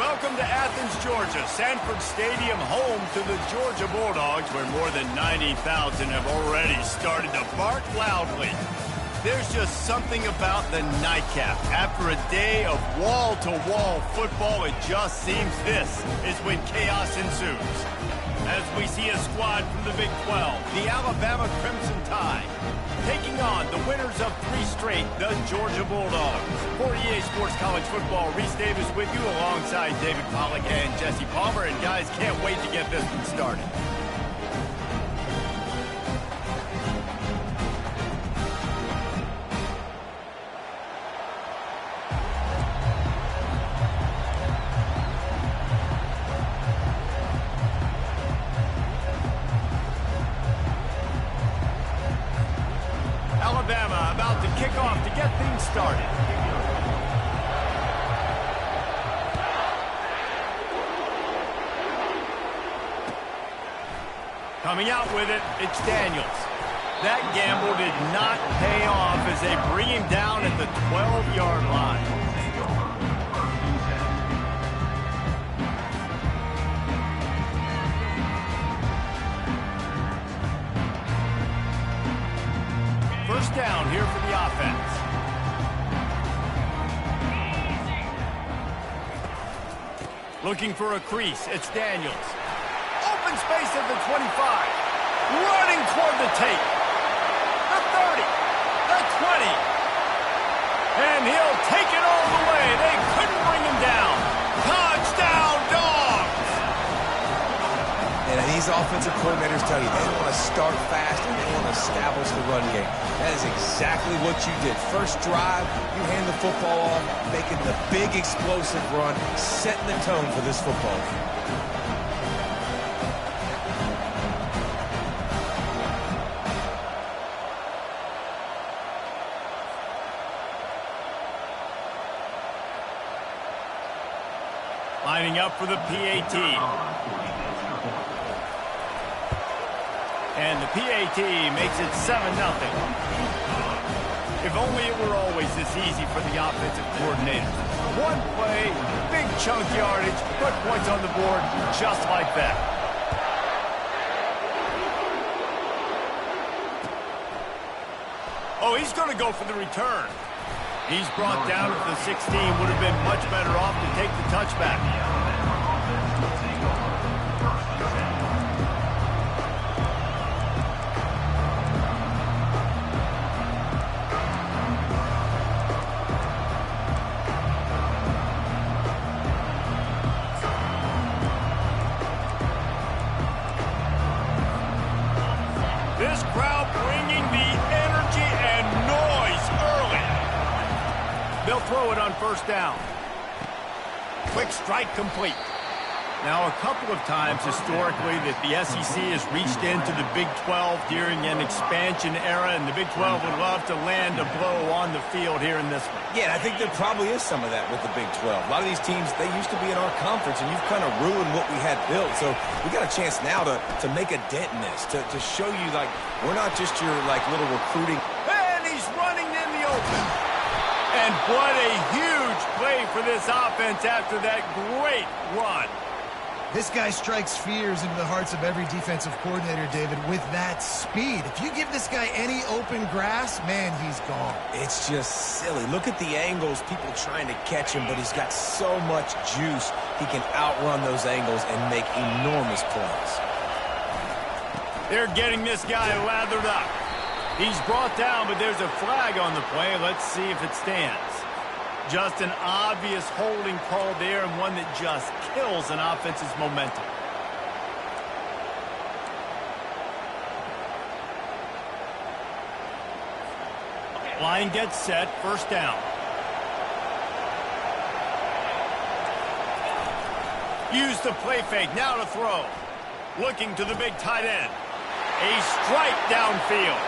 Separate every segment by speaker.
Speaker 1: Welcome to Athens, Georgia, Sanford Stadium, home to the Georgia Bulldogs, where more than 90,000 have already started to bark loudly. There's just something about the nightcap. After a day of wall-to-wall football, it just seems this is when chaos ensues. As we see a squad from the Big 12, the Alabama Crimson Tide, taking on the winners of 3 straight, the Georgia Bulldogs. For EA Sports College Football, Reese Davis with you alongside David Pollack and Jesse Palmer. And guys, can't wait to get this one started. Alabama about to kick off to get things started. Coming out with it, it's Daniels. That gamble did not pay off as they bring him down at the 12-yard line. First down here for the offense. Looking for a crease. It's Daniels. Open space at the 25. Running toward the tape. The 30. The 20. And he'll take it all the way. They couldn't bring him down. Touchdown, Dogs!
Speaker 2: And these offensive coordinators tell you they want to start fast and they want to establish the run game. That is exactly what you did. First drive, you hand the football off, making the big explosive run, setting the tone for this football game.
Speaker 1: Lining up for the PAT. And the PAT makes it 7-0. If only it were always this easy for the offensive coordinator. One play, big chunk yardage, put points on the board just like that. Oh, he's going to go for the return. He's brought down at the 16. Would have been much better off to take the touchback. This crowd bringing the energy and noise early. They'll throw it on first down. Quick strike complete. Now, a couple of times historically that the SEC has reached into the Big 12 during an expansion era, and the Big 12 would love to land a blow on the field here in this one.
Speaker 2: Yeah, I think there probably is some of that with the Big 12. A lot of these teams, they used to be in our conference, and you've kind of ruined what we had built. So we got a chance now to make a dent in this, to show you, like, we're not just your, like, little recruiting.
Speaker 1: And he's running in the open. And what a huge play for this offense after that great run.
Speaker 3: This guy strikes fears into the hearts of every defensive coordinator, David, with that speed. If you give this guy any open grass, man, he's gone.
Speaker 2: It's just silly. Look at the angles, people trying to catch him, but he's got so much juice. He can outrun those angles and make enormous plays.
Speaker 1: They're getting this guy lathered up. He's brought down, but there's a flag on the play. Let's see if it stands. Just an obvious holding call there, and one that just kills an offense's momentum. Line gets set, first down. Use the play fake, now to throw. Looking to the big tight end. A strike downfield.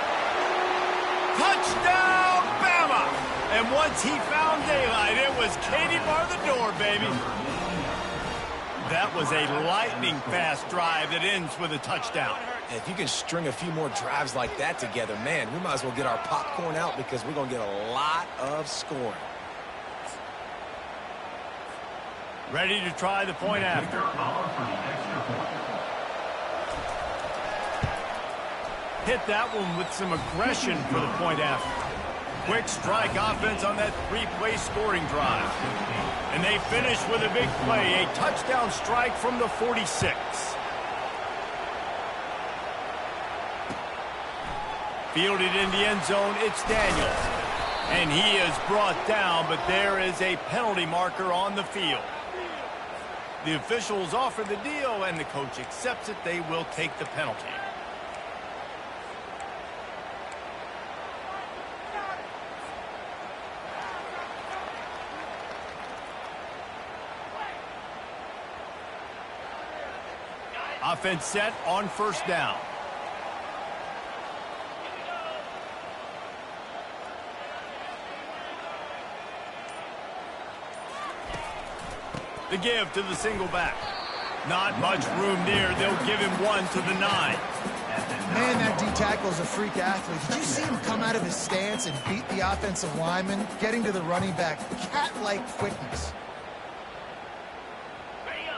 Speaker 1: Touchdown, Bama! And once he found daylight, it was Katie bar the door, baby. That was a lightning-fast drive that ends with a touchdown.
Speaker 2: If you can string a few more drives like that together, man, we might as well get our popcorn out because we're going to get a lot of scoring.
Speaker 1: Ready to try the point after. Hit that one with some aggression for the point after. Quick strike offense on that three-play scoring drive. And they finish with a big play, a touchdown strike from the 46. Fielded in the end zone, it's Daniels. And he is brought down, but there is a penalty marker on the field. The officials offer the deal, and the coach accepts it. They will take the penalty. Offense set on first down. The give to the single back. Not much room there. They'll give him one to the 9.
Speaker 3: Man, that D-tackle is a freak athlete. Did you see him come out of his stance and beat the offensive lineman, getting to the running back? Cat-like quickness.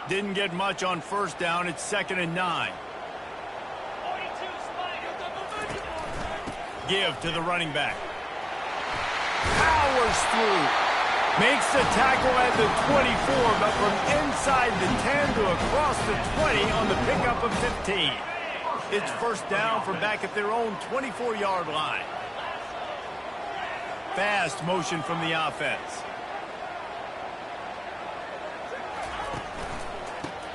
Speaker 1: Didn't get much on first down. It's 2nd and 9. Give to the running back. Powers through. Makes the tackle at the 24, but from inside the 10 to across the 20 on the pickup of 15. It's first down from back at their own 24-yard line. Fast motion from the offense.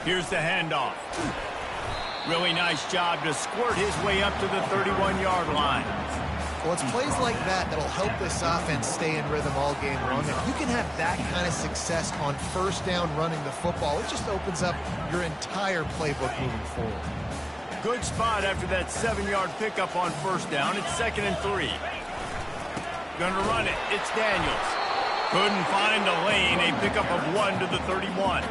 Speaker 1: Here's the handoff. Really nice job to squirt his way up to the 31-yard line.
Speaker 3: Well, it's plays like that that'll help this offense stay in rhythm all game long. If you can have that kind of success on first down running the football, it just opens up your entire playbook moving forward.
Speaker 1: Good spot after that 7-yard pickup on first down. It's 2nd and 3. Gonna run it. It's Daniels. Couldn't find a lane. A pickup of 1 to the 31.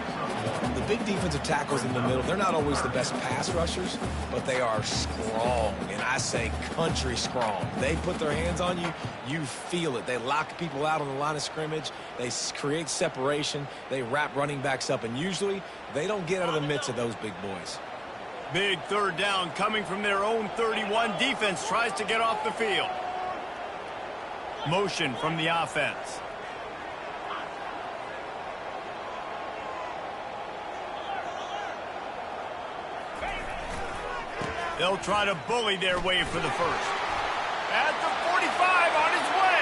Speaker 2: The big defensive tackles in the middle, they're not always the best pass rushers, but they are strong, and I say country strong. They put their hands on you, you feel it. They lock people out on the line of scrimmage. They create separation. They wrap running backs up, and usually they don't get out of the midst of those big boys.
Speaker 1: Big third down coming from their own 31. Defense tries to get off the field. Motion from the offense. They'll try to bully their way for the first. At the 45 on his way.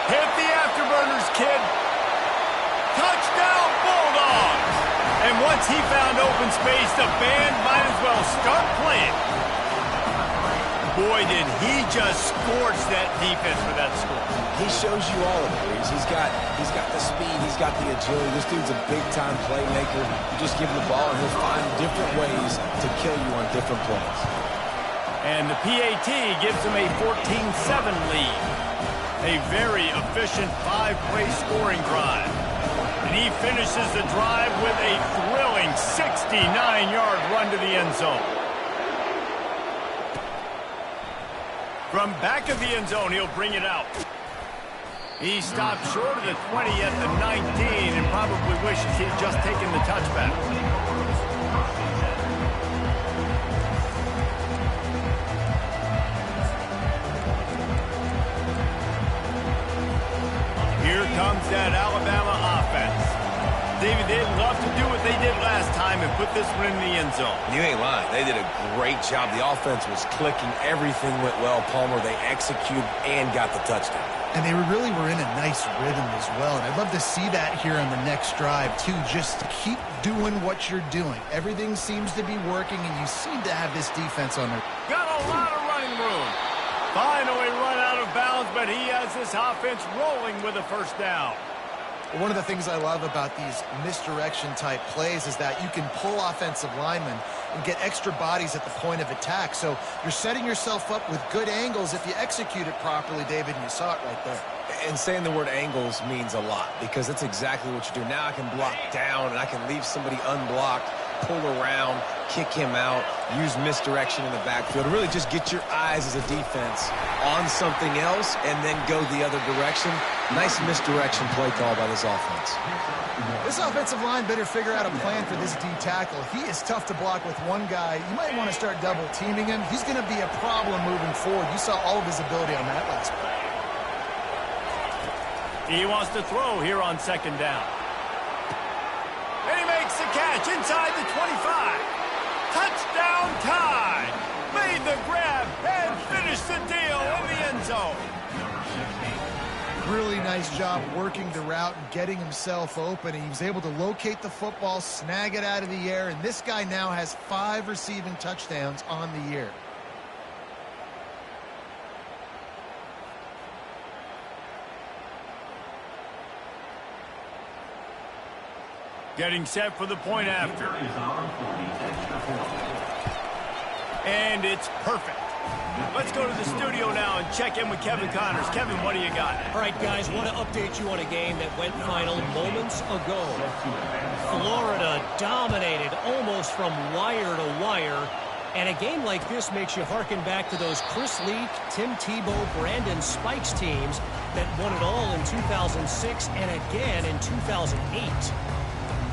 Speaker 1: Hit the afterburners, kid. Touchdown, Bulldogs. And once he found open space, the band might as well start playing. Boy, did he just scorch that defense for that score.
Speaker 2: He shows you all of it, Reese. He's got the speed, he's got the agility. This dude's a big-time playmaker. You just give him the ball, and he'll find different ways to kill you on different plays.
Speaker 1: And the PAT gives him a 14-7 lead. A very efficient 5-play scoring drive. And he finishes the drive with a thrilling 69-yard run to the end zone. From back of the end zone, he'll bring it out. He stopped short of the 20 at the 19 and probably wishes he had just taken the touchback. Here comes that Alabama offense. David, they'd love to do what they did last time and put this one in the end zone.
Speaker 2: You ain't lying. They did a great job. The offense was clicking. Everything went well, Palmer. They executed and got the touchdown.
Speaker 3: And they really were in a nice rhythm as well. And I'd love to see that here on the next drive, too. Just keep doing what you're doing. Everything seems to be working, and you seem to have this defense on their...
Speaker 1: Got a lot of running room. Finally run out of bounds, but he has this offense rolling with a first down.
Speaker 3: One of the things I love about these misdirection-type plays is that you can pull offensive linemen and get extra bodies at the point of attack. So you're setting yourself up with good angles if you execute it properly, David, and you saw it right there.
Speaker 2: And saying the word angles means a lot because that's exactly what you do. Now I can block down and I can leave somebody unblocked. pull around, kick him out, use misdirection in the backfield, to really just get your eyes as a defense on something else and then go the other direction. Nice misdirection play call by this offense.
Speaker 3: This offensive line better figure out a plan for this D tackle. He is tough to block with one guy. You might want to start double teaming him. He's going to be a problem moving forward. You saw all of his ability on that last play.
Speaker 1: He wants to throw here on second down. And he makes the catch inside the 25. Touchdown Tide. Made the grab and finished the deal in the end zone.
Speaker 3: Really nice job working the route and getting himself open. He was able to locate the football, snag it out of the air, and this guy now has 5 receiving touchdowns on the year.
Speaker 1: Getting set for the point after. And it's perfect. Let's go to the studio now and check in with Kevin Connors. Kevin, what do you got?
Speaker 4: All right, guys, want to update you on a game that went final moments ago. Florida dominated almost from wire to wire. And a game like this makes you harken back to those Chris Leak, Tim Tebow, Brandon Spikes teams that won it all in 2006 and again in 2008.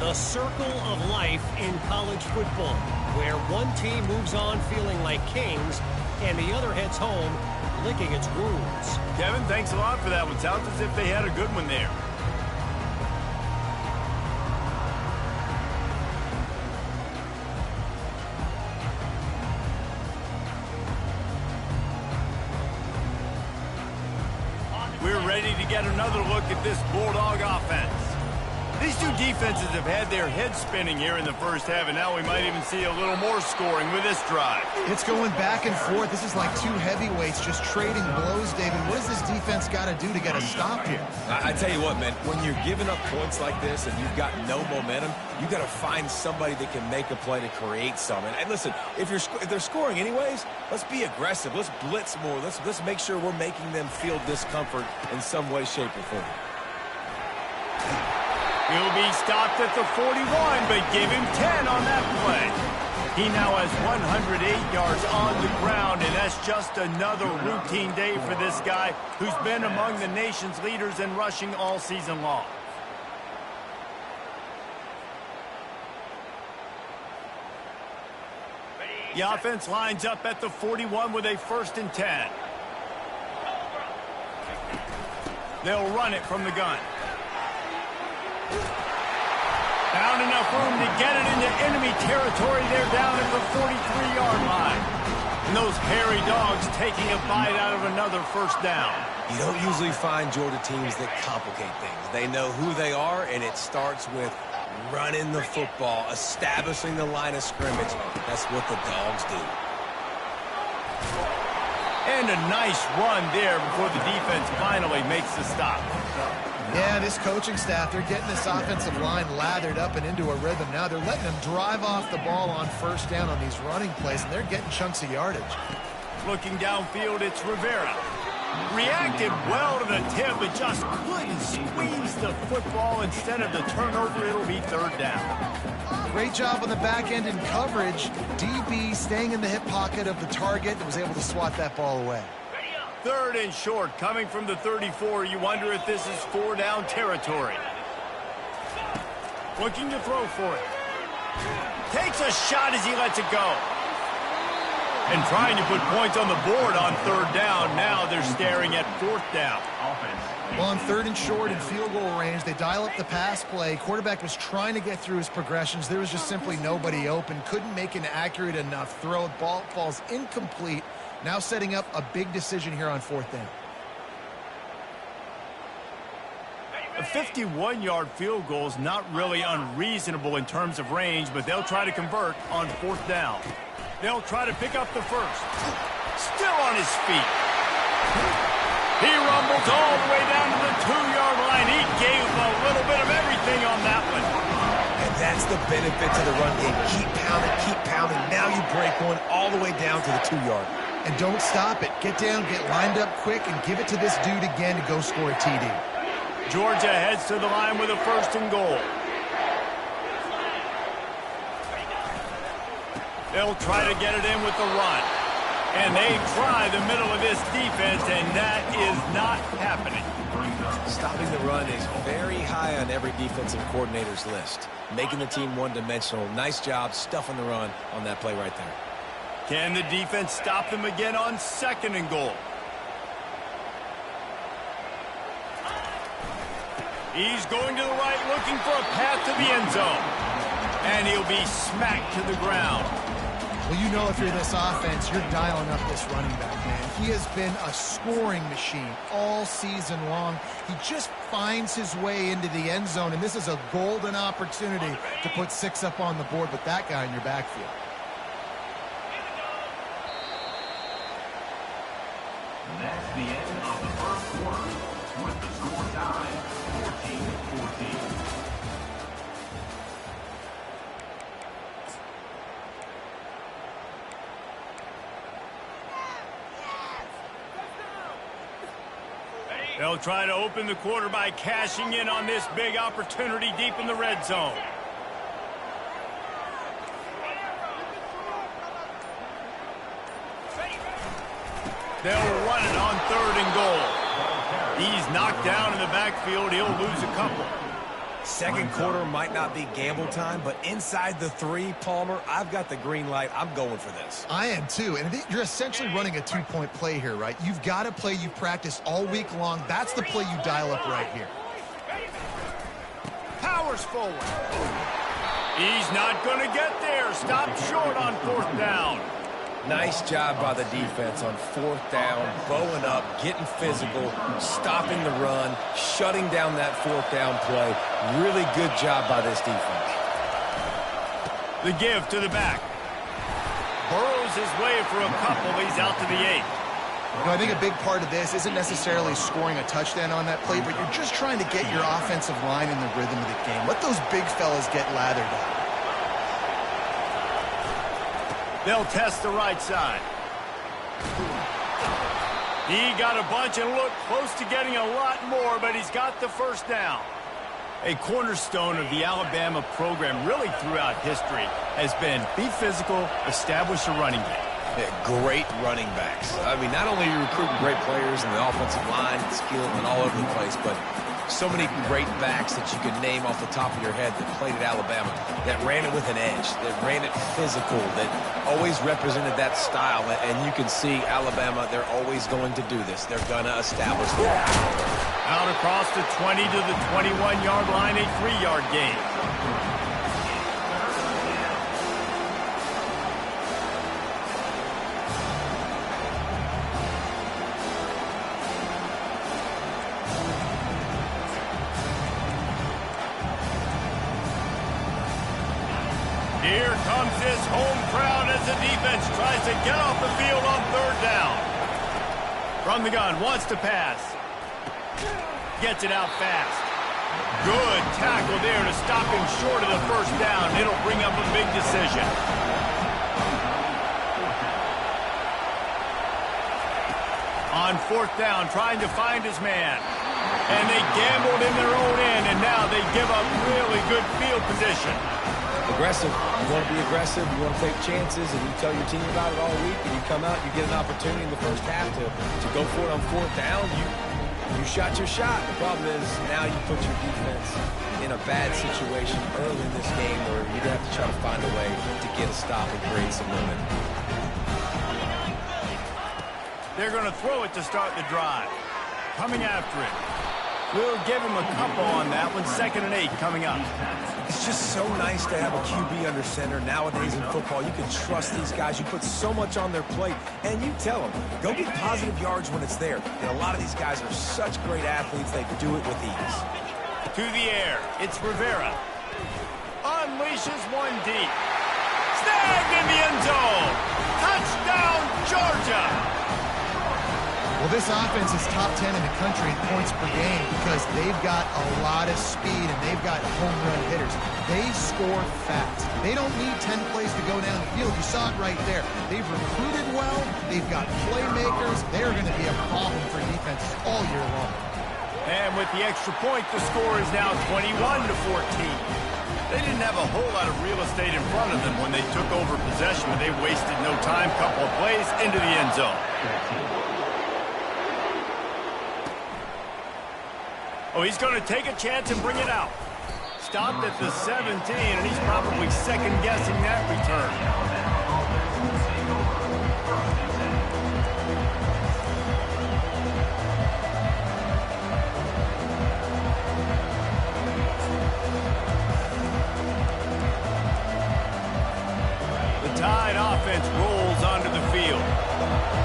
Speaker 4: The circle of life in college football, where one team moves on feeling like kings and the other heads home licking its wounds.
Speaker 1: Kevin, thanks a lot for that one. Sounds as if they had a good one there. We're ready to get another look at this Bulldog offense. These two defenses have had their heads spinning here in the first half, and now we might even see a little more scoring with this drive.
Speaker 3: It's going back and forth. This is like two heavyweights just trading blows, David. What does this defense got to do to get a stop here?
Speaker 2: I tell you what, man, when you're giving up points like this and you've got no momentum, you got to find somebody that can make a play to create something. And listen, if they're scoring anyways, let's be aggressive. Let's blitz more. Let's make sure we're making them feel discomfort in some way, shape, or form.
Speaker 1: He'll be stopped at the 41, but give him 10 on that play. He now has 108 yards on the ground, and that's just another routine day for this guy who's been among the nation's leaders in rushing all season long. The offense lines up at the 41 with a 1st and 10. They'll run it from the gun. Found enough room to get it into enemy territory. They're down at the 43-yard line. And those hairy dogs taking a bite out of another 1st down.
Speaker 2: You don't usually find Georgia teams that complicate things. They know who they are, and it starts with running the football, establishing the line of scrimmage. That's what the dogs do.
Speaker 1: And a nice run there before the defense finally makes the stop.
Speaker 3: Yeah, this coaching staff, they're getting this offensive line lathered up and into a rhythm. Now they're letting them drive off the ball on 1st down on these running plays, and they're getting chunks of yardage.
Speaker 1: Looking downfield, it's Rivera. Reacted well to the tip, but just couldn't squeeze the football. Instead of the turnover, it'll be 3rd down.
Speaker 3: Great job on the back end in coverage. DB staying in the hip pocket of the target and was able to swat that ball away.
Speaker 1: 3rd and short, coming from the 34. You wonder if this is 4-down territory. Looking to throw for it. Takes a shot as he lets it go. And trying to put points on the board on 3rd down. Now they're staring at 4th down.
Speaker 3: Well, on 3rd and short in field goal range, they dial up the pass play. Quarterback was trying to get through his progressions. There was just simply nobody open. Couldn't make an accurate enough throw. Ball falls incomplete. Now setting up a big decision here on 4th down.
Speaker 1: A 51-yard field goal is not really unreasonable in terms of range, but they'll try to convert on 4th down. They'll try to pick up the 1st. Still on his feet. He rumbles all the way down to the 2-yard line. He gave a little bit of everything on that one.
Speaker 2: And that's the benefit to the run game. Keep pounding. Now you break one all the way down to the 2-yard.
Speaker 3: And don't stop it. Get down, get lined up quick, and give it to this dude again to go score a TD.
Speaker 1: Georgia heads to the line with a 1st and goal. They'll try to get it in with the run. And they try the middle of this defense, and that is not happening.
Speaker 2: Stopping the run is very high on every defensive coordinator's list. Making the team one-dimensional. Nice job stuffing the run on that play right there.
Speaker 1: Can the defense stop them again on 2nd and goal? He's going to the right, looking for a path to the end zone. And he'll be smacked to the ground.
Speaker 3: Well, you know if you're this offense, you're dialing up this running back, man. He has been a scoring machine all season long. He just finds his way into the end zone, and this is a golden opportunity to put 6 up on the board with that guy in your backfield.
Speaker 5: That's the end of the first quarter with the score tied 14-14.
Speaker 1: They'll try to open the quarter by cashing in on this big opportunity deep in the red zone. They'll run it on 3rd and goal. He's knocked down in the backfield. He'll lose a couple.
Speaker 2: Second quarter might not be gamble time, but inside the 3, Palmer, I've got the green light. I'm going for this.
Speaker 3: I am too, and you're essentially running a 2-point play here, right? You've got a play you've practiced all week long. That's the play you dial up right here.
Speaker 1: Powers forward. He's not going to get there. Stopped short on 4th down.
Speaker 2: Nice job by the defense on 4th down, bowing up, getting physical, stopping the run, shutting down that 4th down play. Really good job by this defense.
Speaker 1: The give to the back. Burrows his way for a couple. He's out to the 8.
Speaker 3: You know, I think a big part of this isn't necessarily scoring a touchdown on that play, but you're just trying to get your offensive line in the rhythm of the game. Let those big fellas get lathered up.
Speaker 1: They'll test the right side. He got a bunch and looked close to getting a lot more, but he's got the 1st down. A cornerstone of the Alabama program really throughout history has been be physical, establish a running game.
Speaker 2: Yeah, great running backs. I mean, not only are you recruiting great players in the offensive line, skill, and all over the place, but so many great backs that you can name off the top of your head that played at Alabama, that ran it with an edge, that ran it physical, that always represented that style. And you can see Alabama, they're always going to do this. They're going to establish that.
Speaker 1: Out across the 20 to the 21-yard line, a 3-yard gain. Here comes this home crowd as the defense tries to get off the field on 3rd down. From the gun, wants to pass. Gets it out fast. Good tackle there to stop him short of the 1st down. It'll bring up a big decision. On 4th down, trying to find his man. And they gambled in their own end, and now they give up really good field position.
Speaker 2: Aggressive. You want to be aggressive. You want to take chances, and you tell your team about it all week, and you come out, you get an opportunity in the 1st half to go for it on 4th down. You shot your shot. The problem is now you put your defense in a bad situation early in this game where you're going to have to try to find a way to get a stop and create some momentum.
Speaker 1: They're going to throw it to start the drive. Coming after it. We'll give him a couple on that one. 2nd and 8 coming up.
Speaker 2: It's just so nice to have a QB under center. Nowadays in football, you can trust these guys. You put so much on their plate, and you tell them, go get positive yards when it's there. And a lot of these guys are such great athletes, they do it with ease.
Speaker 1: To the air, it's Rivera. Unleashes one deep. Snagged in the end zone. Touchdown, Georgia.
Speaker 3: Well, this offense is top 10 in the country in points per game because they've got a lot of speed and they've got home run hitters. They score fast. They don't need 10 plays to go down the field. You saw it right there. They've recruited well. They've got playmakers. They're going to be a problem for defenses all year long.
Speaker 1: And with the extra point, the score is now 21-14. They didn't have a whole lot of real estate in front of them when they took over possession, but they wasted no time. Couple of plays into the end zone. Oh, he's going to take a chance and bring it out. Stopped at the 17, and he's probably second-guessing that return. The Tide offense rolls onto the field.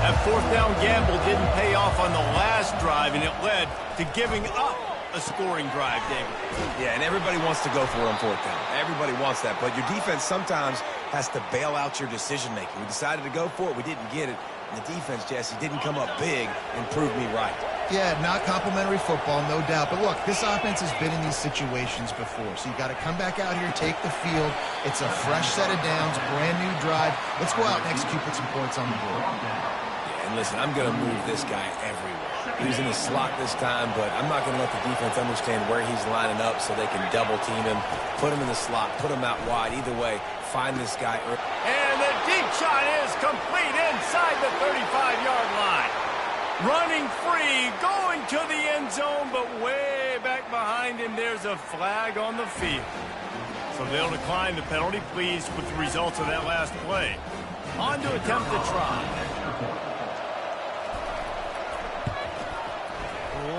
Speaker 1: That fourth down gamble didn't pay off on the last drive, and it led to giving up a scoring drive, David.
Speaker 2: Yeah, and everybody wants to go for it on fourth down. Everybody wants that, but your defense sometimes has to bail out your decision-making. We decided to go for it. We didn't get it. And the defense, Jesse, didn't come up big and prove me right.
Speaker 3: Yeah, not complimentary football, no doubt. But look, this offense has been in these situations before, so you got to come back out here, take the field. It's a fresh set of downs, brand new drive. Let's go out and execute, put some points on the board.
Speaker 2: Yeah, and listen, I'm going to move this guy everywhere. He's in the slot this time, but I'm not going to let the defense understand where he's lining up so they can double-team him, put him in the slot, put him out wide. Either way, find this guy.
Speaker 1: And the deep shot is complete inside the 35-yard line. Running free, going to the end zone, but way back behind him, there's a flag on the field. So they'll decline the penalty, pleased with the results of that last play. On to attempt the try.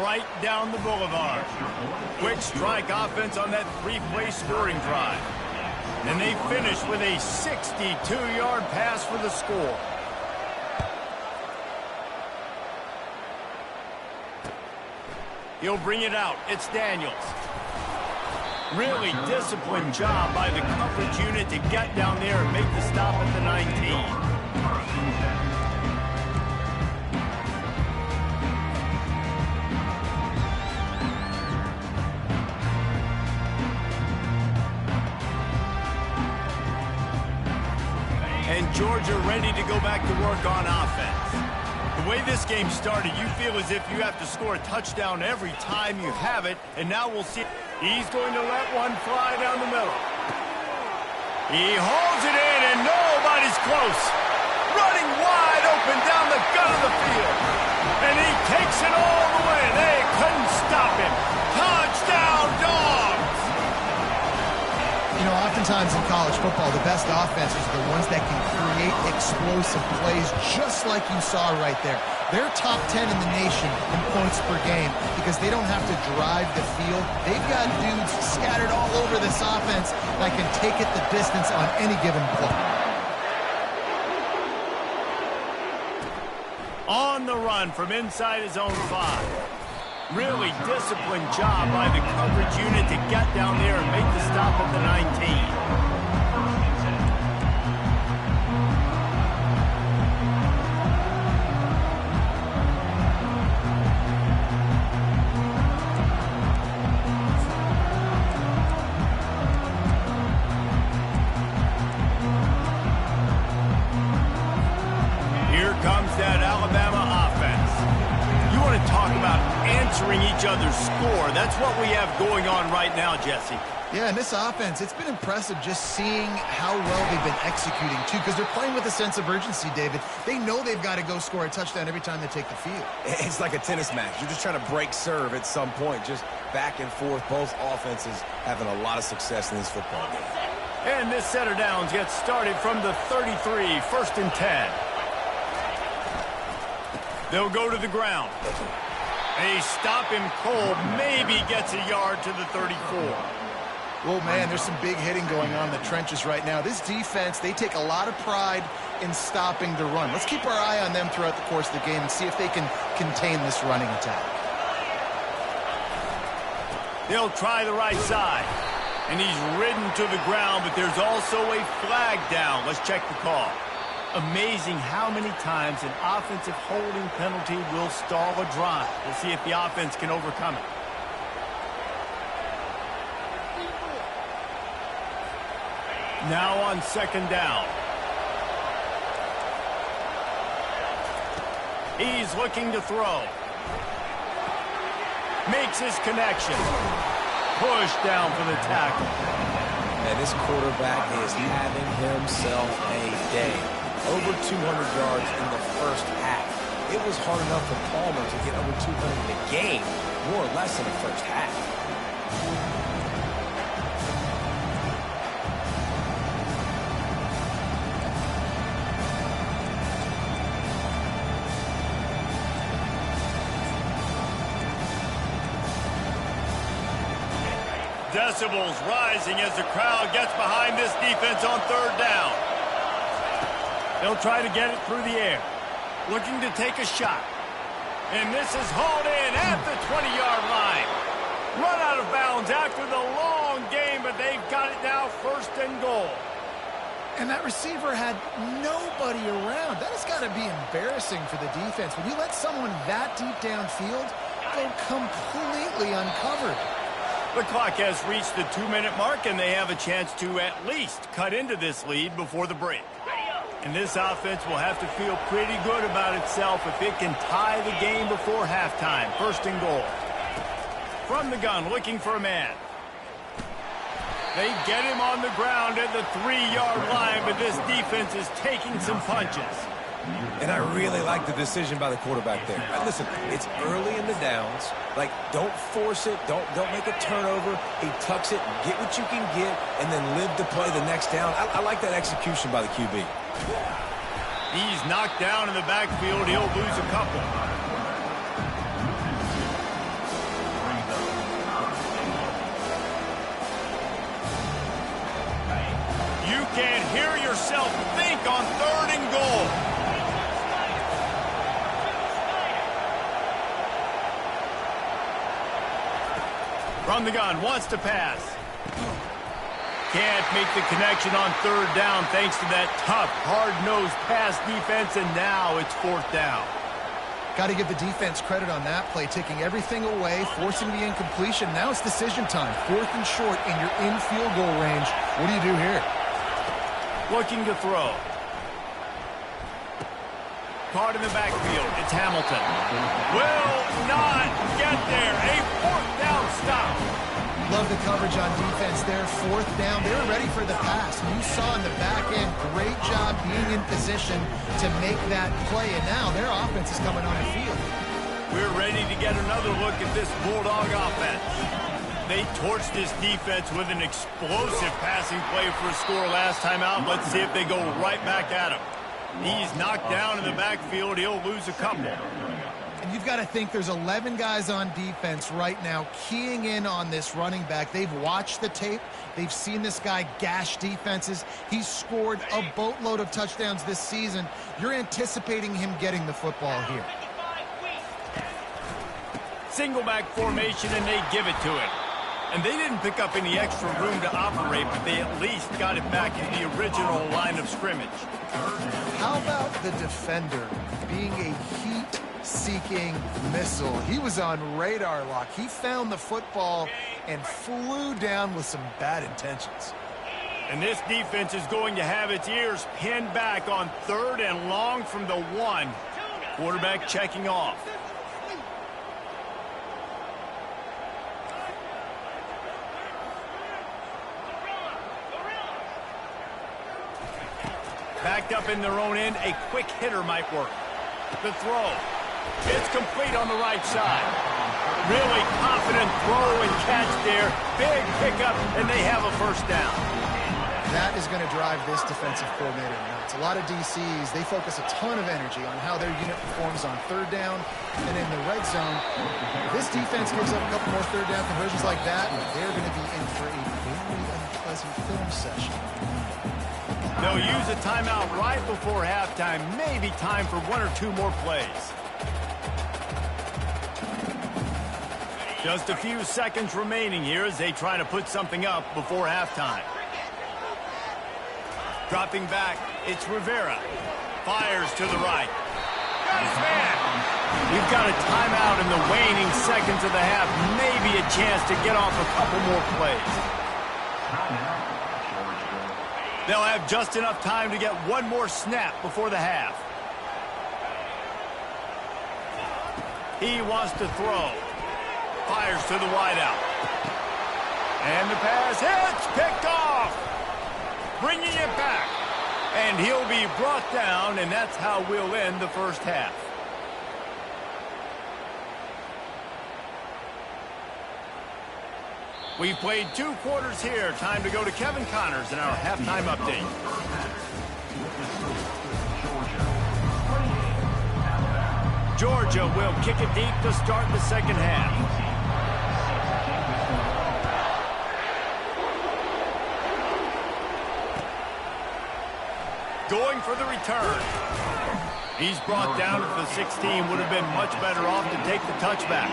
Speaker 1: Right down the boulevard. Quick strike offense on that three-play scoring drive. And they finish with a 62-yard pass for the score. He'll bring it out. It's Daniels. Really disciplined job by the coverage unit to get down there and make the stop at the 19. And Georgia ready to go back to work on offense. The way this game started, you feel as if you have to score a touchdown every time you have it, and now we'll see. He's going to let one fly down the middle. He holds it in, and nobody's close. Running wide open down the gut of the field. And he takes it all the way. They couldn't stop him. Touchdown, Dogs!
Speaker 3: You know, oftentimes in college football, the best offenses are the ones that can create explosive plays just like you saw right there. They're top 10 in the nation in points per game because they don't have to drive the field. They've got dudes scattered all over this offense that can take it the distance on any given play.
Speaker 1: On the run from inside his own 5. Really disciplined job by the coverage unit to get down there and make the stop at the 19. Here comes that Alabama offense. You want to talk about answering each other's score. That's what we have going on right now, Jesse.
Speaker 3: Yeah, and this offense, it's been impressive just seeing how well they've been executing, too, because they're playing with a sense of urgency, David. They know they've got to go score a touchdown every time they take the field.
Speaker 2: It's like a tennis match. You're just trying to break serve at some point, just back and forth. Both offenses having a lot of success in this football game.
Speaker 1: And this set of downs gets started from the 33, 1st and 10. They'll go to the ground. They stop him cold, maybe gets a yard to the 34.
Speaker 3: Well, man, there's some big hitting going on in the trenches right now. This defense, they take a lot of pride in stopping the run. Let's keep our eye on them throughout the course of the game and see if they can contain this running attack.
Speaker 1: They'll try the right side. And he's ridden to the ground, but there's also a flag down. Let's check the call. Amazing how many times an offensive holding penalty will stall a drive. We'll see if the offense can overcome it. Now on 2nd down. He's looking to throw. Makes his connection. Push down for the tackle.
Speaker 2: And this quarterback is having himself a day. Over 200 yards in the first half. It was hard enough for Palmer to get over 200 in the game, more or less in the first half.
Speaker 1: Decibels rising as the crowd gets behind this defense on third down. They'll try to get it through the air. Looking to take a shot. And this is hauled in at the 20-yard line. Run out of bounds after the long game, but they've got it now first and goal.
Speaker 3: And that receiver had nobody around. That has got to be embarrassing for the defense. When you let someone that deep downfield go completely uncovered.
Speaker 1: The clock has reached the 2-minute mark, and they have a chance to at least cut into this lead before the break. And this offense will have to feel pretty good about itself if it can tie the game before halftime. First and goal. From the gun, looking for a man. They get him on the ground at the 3-yard line, but this defense is taking some punches.
Speaker 2: And I really like the decision by the quarterback there. Listen, it's early in the downs. Like, don't force it. Don't make a turnover. He tucks it, get what you can get, and then live to play the next down. I like that execution by the QB.
Speaker 1: He's knocked down in the backfield. He'll lose a couple. You can hear yourself think on third and goal. From the gun, wants to pass. Can't make the connection on third down thanks to that tough, hard-nosed pass defense, and now it's fourth down.
Speaker 3: Got to give the defense credit on that play, taking everything away, forcing the incompletion. Now it's decision time. Fourth and short, and you're in field goal range. What do you do here?
Speaker 1: Looking to throw. Caught in the backfield. It's Hamilton. Will not get there. A fourth down stop.
Speaker 3: Love the coverage on defense there. Fourth down. They were ready for the pass. And you saw in the back end, great job being in position to make that play. And now their offense is coming on the field.
Speaker 1: We're ready to get another look at this Bulldog offense. They torched this defense with an explosive passing play for a score last time out. Let's see if they go right back at him. He's knocked down in the backfield. He'll lose a couple.
Speaker 3: And you've got to think there's 11 guys on defense right now keying in on this running back. They've watched the tape. They've seen this guy gash defenses. He's scored a boatload of touchdowns this season. You're anticipating him getting the football here.
Speaker 1: Single back formation, and they give it to him. And they didn't pick up any extra room to operate, but they at least got it back in the original line of scrimmage.
Speaker 3: How about the defender being a heat-seeking missile? He was on radar lock. He found the football and flew down with some bad intentions.
Speaker 1: And this defense is going to have its ears pinned back on third and long from the 1. Quarterback checking off. Backed up in their own end, a quick hitter might work. The throw. It's complete on the right side. Really confident throw and catch there. Big pickup, and they have a first down.
Speaker 3: That is going to drive this defensive coordinator nuts. A lot of DCs, they focus a ton of energy on how their unit performs on third down and in the red zone. If this defense gives up a couple more third down conversions like that, they're going to be in for a very unpleasant film session.
Speaker 1: They'll use a timeout right before halftime. Maybe time for 1 or 2 more plays. Just a few seconds remaining here as they try to put something up before halftime. Dropping back, it's Rivera. Fires to the right. Got his man. We've got a timeout in the waning seconds of the half. Maybe a chance to get off a couple more plays. They'll have just enough time to get 1 more snap before the half. He wants to throw. Fires to the wideout. And the pass hits, picked off. Bringing it back. And he'll be brought down, and that's how we'll end the first half. We've played 2 quarters here. Time to go to Kevin Connors in our halftime update. Georgia will kick it deep to start the second half. Going for the return. He's brought down at the 16. Would have been much better off to take the touchback.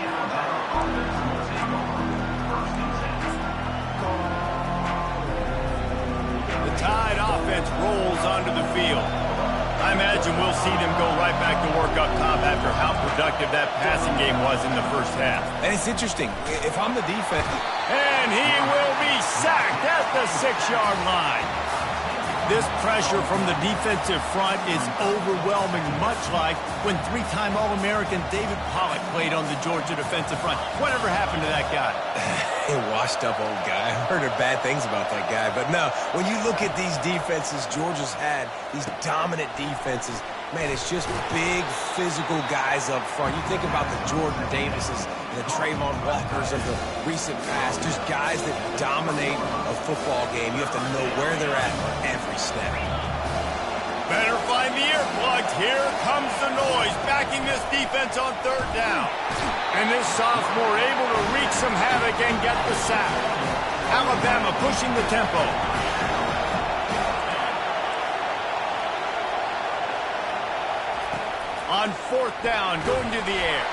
Speaker 1: The Tide offense rolls onto the field. I imagine we'll see them go right back to work up top after how productive that passing game was in the first half.
Speaker 2: And it's interesting. If I'm the defense...
Speaker 1: And he will be sacked at the 6-yard line. This pressure from the defensive front is overwhelming, much like when 3-time All-American David Pollock played on the Georgia defensive front. Whatever happened to that guy?
Speaker 2: A washed-up old guy. I've heard bad things about that guy. But no, when you look at these defenses Georgia's had, these dominant defenses, man, it's just big, physical guys up front. You think about the Jordan Davises and the Trayvon Walkers of the recent past, just guys that dominate a football game. You have to know where they're at every snap.
Speaker 1: Better find the earplugs. Here comes the noise, backing this defense on 3rd down. And this sophomore able to wreak some havoc and get the sack. Alabama pushing the tempo. On 4th down, going to the air.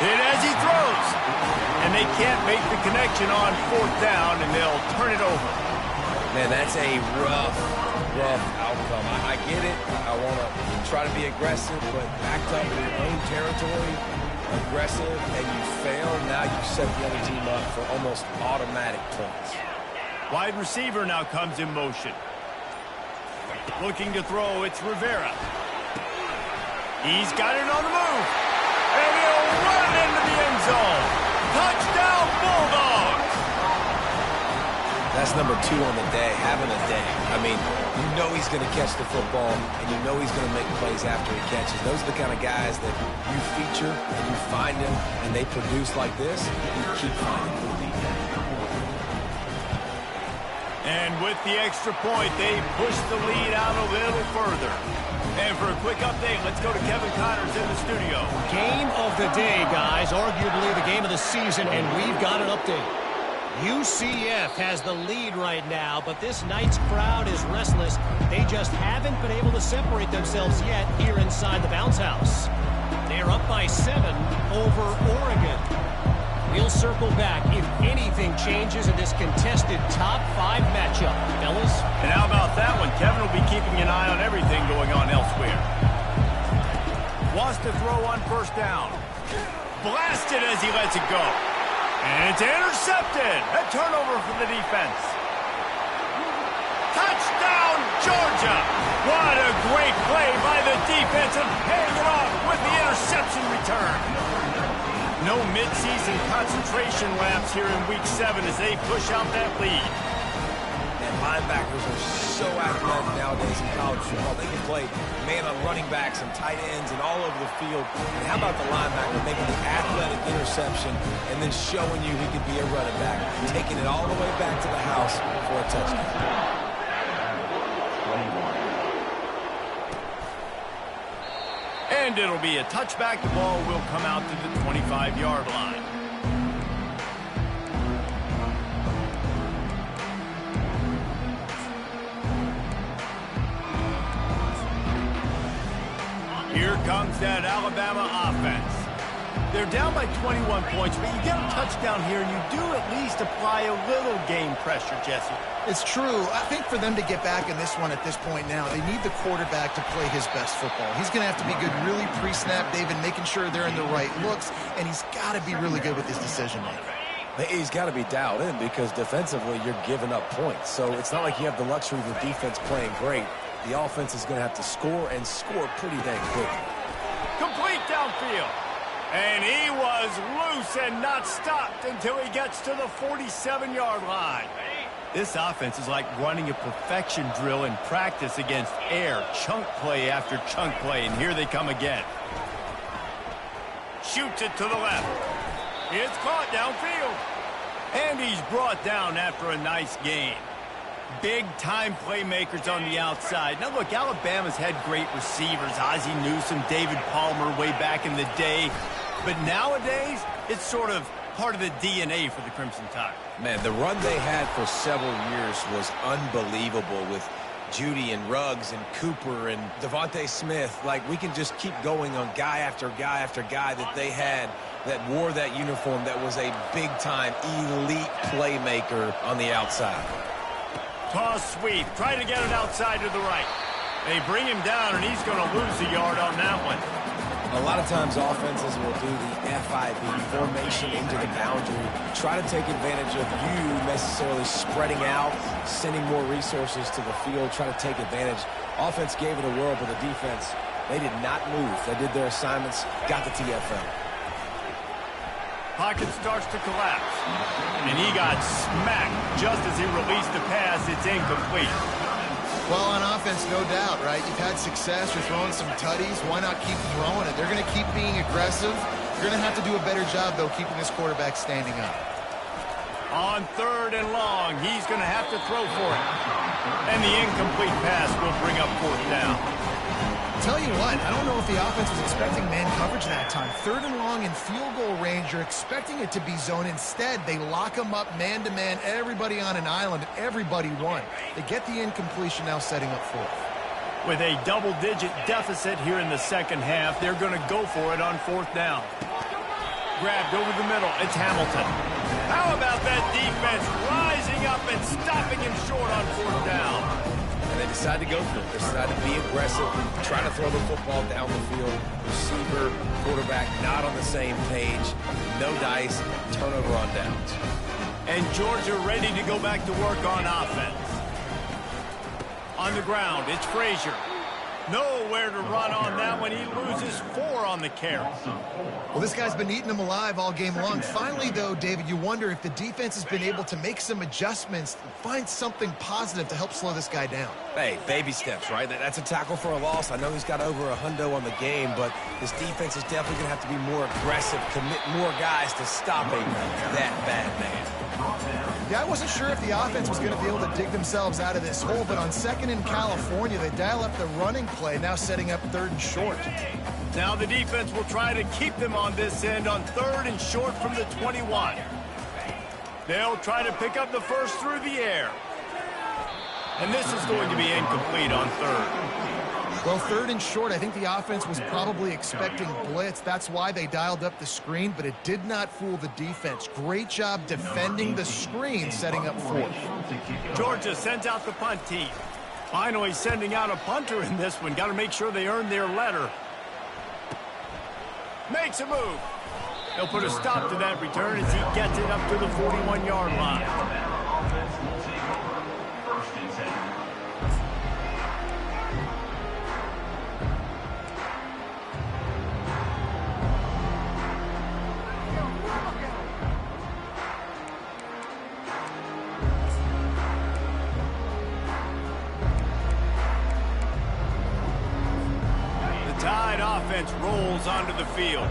Speaker 1: Hit as he throws. And they can't make the connection on 4th down, and they'll turn it over.
Speaker 2: Man, that's a rough outcome. I get it. I want to try to be aggressive, but backed up in your own territory, aggressive, and you fail. Now you set the other team up for almost automatic points.
Speaker 1: Wide receiver now comes in motion. Looking to throw, it's Rivera. He's got it on the move. And he'll run into the end zone. Touchdown, Bulldogs!
Speaker 2: That's number 2 on the day, having a day. I mean, you know he's going to catch the football, and you know he's going to make plays after he catches. Those are the kind of guys that you feature, and you find them, and they produce like this, you keep finding them.
Speaker 1: And with the extra point, they push the lead out a little further. And for a quick update, let's go to Kevin Connors in the studio.
Speaker 4: Game of the day, guys. Arguably the game of the season, and we've got an update. UCF has the lead right now, but this night's crowd is restless. They just haven't been able to separate themselves yet here inside the bounce house. They're up by 7 over Oregon. We'll circle back if anything changes in this contested top 5 matchup. Fellas?
Speaker 1: And how about that one? Kevin will be keeping an eye on everything going on elsewhere. Wants to throw on 1st down. Blasted as he lets it go. And it's intercepted. A turnover for the defense. Touchdown, Georgia. What a great play by the defense and paying it off with the interception return. No midseason concentration laps here in Week 7 as they push out that lead.
Speaker 2: And linebackers are so athletic nowadays in college football. They can play man on running backs and tight ends and all over the field. And how about the linebacker making the athletic interception and then showing you he could be a running back, taking it all the way back to the house for a touchdown.
Speaker 1: And it'll be a touchback. The ball will come out to the 25-yard line. Here comes that Alabama offense. They're down by 21 points, but you get a touchdown here, and you do at least apply a little game pressure, Jesse.
Speaker 3: It's true. I think for them to get back in this one at this point now, they need the quarterback to play his best football. He's going to have to be good really pre-snap, David, making sure they're in the right looks, and he's got to be really good with his decision-making.
Speaker 2: He's got to be dialed in because defensively you're giving up points. So it's not like you have the luxury of the defense playing great. The offense is going to have to score and score pretty dang quick.
Speaker 1: Complete downfield. And he was loose and not stopped until he gets to the 47-yard line. This offense is like running a perfection drill in practice against air, chunk play after chunk play, and here they come again. Shoots it to the left. It's caught downfield. And he's brought down after a nice gain. Big-time playmakers on the outside. Now, look, Alabama's had great receivers. Ozzie Newsome, David Palmer way back in the day. But nowadays, it's sort of part of the DNA for the Crimson Tide.
Speaker 2: Man, the run they had for several years was unbelievable with Judy and Ruggs and Cooper and Devontae Smith. Like, we can just keep going on guy after guy after guy that they had that wore that uniform that was a big-time elite playmaker on the outside.
Speaker 1: Toss sweep. Try to get it outside to the right. They bring him down, and he's going to lose a yard on that one.
Speaker 2: A lot of times offenses will do the FIB, formation into the boundary, try to take advantage of you necessarily spreading out, sending more resources to the field, try to take advantage. Offense gave it a whirl, but the defense, they did not move. They did their assignments, got the TFL.
Speaker 1: Pocket starts to collapse. And he got smacked just as he released the pass. It's incomplete.
Speaker 3: Well, on offense, no doubt, right? You've had success. You're throwing some tutties. Why not keep throwing it? They're going to keep being aggressive. You're going to have to do a better job, though, keeping this quarterback standing up.
Speaker 1: On 3rd and long, he's going to have to throw for it. And the incomplete pass will bring up 4th down.
Speaker 3: Tell you what, I don't know if the offense was expecting man coverage that time. 3rd and long in field goal range, you're expecting it to be zone. Instead, they lock them up man-to-man, everybody on an island, everybody won. They get the incompletion, now setting up 4th.
Speaker 1: With a double-digit deficit here in the second half, they're going to go for it on 4th down. Grabbed over the middle, it's Hamilton. How about that defense rising up and stopping him short on 4th down?
Speaker 2: And they decide to go for it. They decide to be aggressive, try to throw the football down the field. Receiver, quarterback, not on the same page. No dice, turnover on downs.
Speaker 1: And Georgia ready to go back to work on offense. On the ground, it's Frazier. Nowhere to run on that one. He loses 4 on the carry.
Speaker 3: Well, this guy's been eating them alive all game long. Finally, though, David, you wonder if the defense has been able to make some adjustments, find something positive to help slow this guy down.
Speaker 2: Hey, baby steps, right? That's a tackle for a loss. I know he's got over a hundo on the game, but this defense is definitely going to have to be more aggressive, commit more guys to stopping that bad man.
Speaker 3: Yeah, I wasn't sure if the offense was going to be able to dig themselves out of this hole, but on 2nd in California, they dial up the running play, now setting up 3rd and short.
Speaker 1: Now the defense will try to keep them on this end on 3rd and short from the 21. They'll try to pick up the first through the air. And this is going to be incomplete on 3rd.
Speaker 3: Well, 3rd and short, I think the offense was probably expecting blitz. That's why they dialed up the screen, but it did not fool the defense. Great job defending the screen, setting up 4th.
Speaker 1: Georgia sends out the punt team. Finally sending out a punter in this one. Got to make sure they earn their letter. Makes a move. They'll put a stop to that return as he gets it up to the 41-yard line. Tide offense rolls onto the field.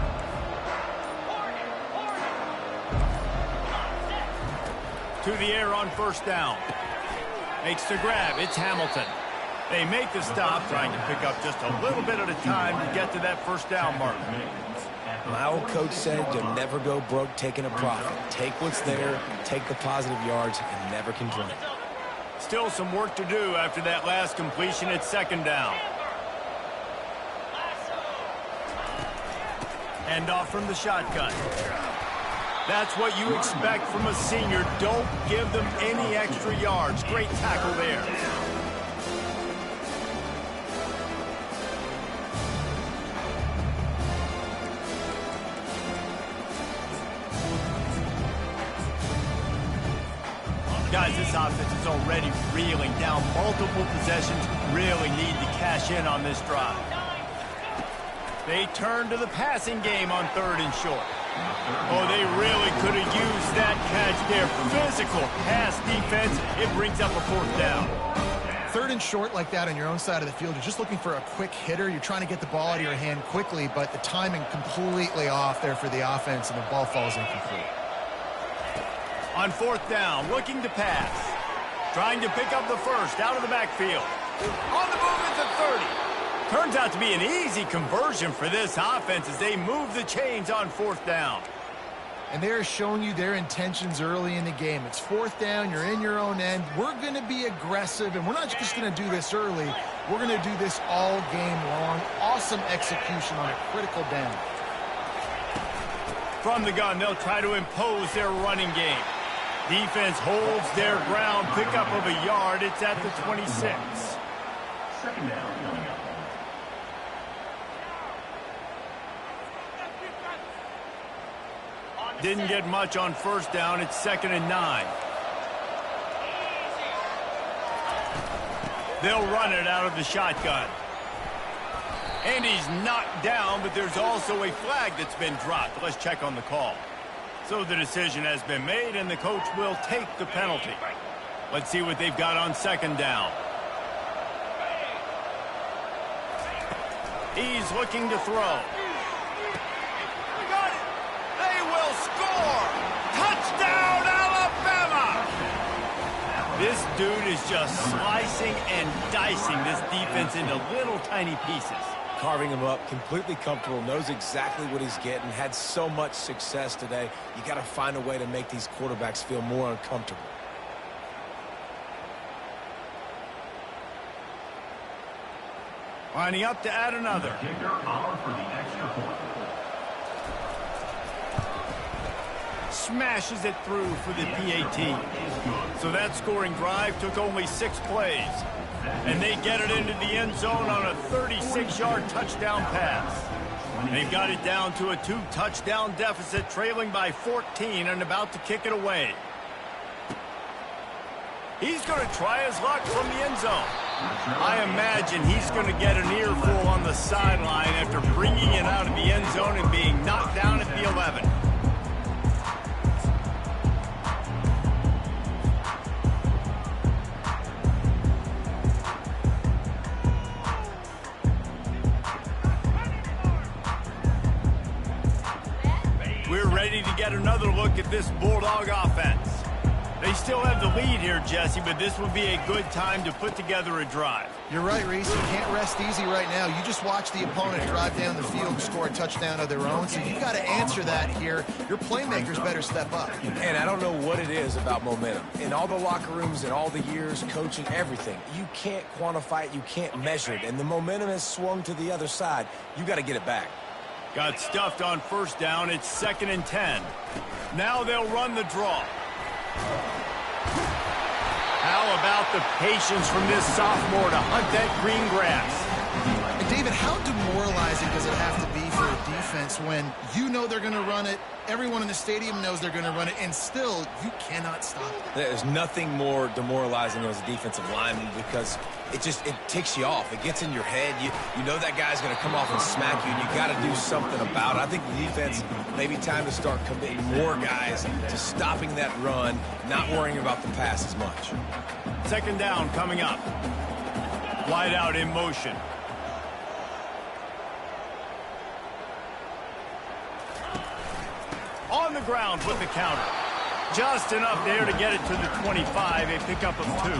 Speaker 1: To the air on 1st down. Makes the grab. It's Hamilton. They make the stop, trying to pick up just a little bit at a time to get to that 1st down mark.
Speaker 2: My old coach said you'll never go broke taking a profit. Take what's there, take the positive yards, and never complain.
Speaker 1: Still some work to do after that last completion at 2nd down. End off from the shotgun. That's what you expect from a senior. Don't give them any extra yards. Great tackle there. Guys, this offense is already reeling down multiple possessions. Really need to cash in on this drive. They turn to the passing game on 3rd and short. Oh, they really could have used that catch there. Physical pass defense. It brings up a 4th down.
Speaker 3: 3rd and short like that on your own side of the field, you're just looking for a quick hitter. You're trying to get the ball out of your hand quickly, but the timing completely off there for the offense, and the ball falls incomplete.
Speaker 1: On 4th down, looking to pass. Trying to pick up the first out of the backfield. On the move at the 30. Turns out to be an easy conversion for this offense as they move the chains on 4th down.
Speaker 3: And they're showing you their intentions early in the game. It's 4th down, you're in your own end. We're going to be aggressive, and we're not just going to do this early. We're going to do this all game long. Awesome execution on a critical down.
Speaker 1: From the gun, they'll try to impose their running game. Defense holds their ground, pickup of a yard. It's at the 26.
Speaker 5: 2nd down coming up.
Speaker 1: Didn't get much on 1st down. It's 2nd and 9. They'll run it out of the shotgun. And he's knocked down, but there's also a flag that's been dropped. Let's check on the call. So the decision has been made, and the coach will take the penalty. Let's see what they've got on 2nd down. He's looking to throw. Got it! They will score! Touchdown, Alabama! This dude is just slicing and dicing this defense into little tiny pieces.
Speaker 2: Carving him up, completely comfortable, knows exactly what he's getting, had so much success today. You got to find a way to make these quarterbacks feel more uncomfortable.
Speaker 1: Lining up to add another.
Speaker 5: The kicker on for the extra point.
Speaker 1: Smashes it through for the PAT. So that scoring drive took only 6 plays. And they get it into the end zone on a 36-yard touchdown pass. They've got it down to a 2-touchdown deficit, trailing by 14 and about to kick it away. He's going to try his luck from the end zone. I imagine he's going to get an earful on the sideline after bringing it out of the end zone and being knocked down at the 11. We're ready to get another look at this Bulldog offense. They still have the lead here, Jesse, but this would be a good time to put together a drive.
Speaker 3: You're right, Reese. You can't rest easy right now. You just watch the opponent drive down the field and score a touchdown of their own, so you got to answer that here. Your playmakers better step up.
Speaker 2: And I don't know what it is about momentum. In all the locker rooms, in all the years, coaching, everything, you can't quantify it, you can't measure it, and the momentum has swung to the other side. You got to get it back.
Speaker 1: Got stuffed on 1st down. It's 2nd and 10. Now they'll run the draw. How about the patience from this sophomore to hunt that green grass?
Speaker 3: And David, how demoralizing does it have to be for a defense when you know they're going to run it, everyone in the stadium knows they're going to run it, and still you cannot stop it?
Speaker 2: There's nothing more demoralizing as a defensive lineman because it ticks you off. It gets in your head. You know that guy's going to come off and smack you, and you got to do something about it. I think the defense, maybe time to start committing more guys to stopping that run, not worrying about the pass as much.
Speaker 1: 2nd down coming up. Wide out in motion. On the ground with the counter. Just enough there to get it to the 25, a pickup of 2.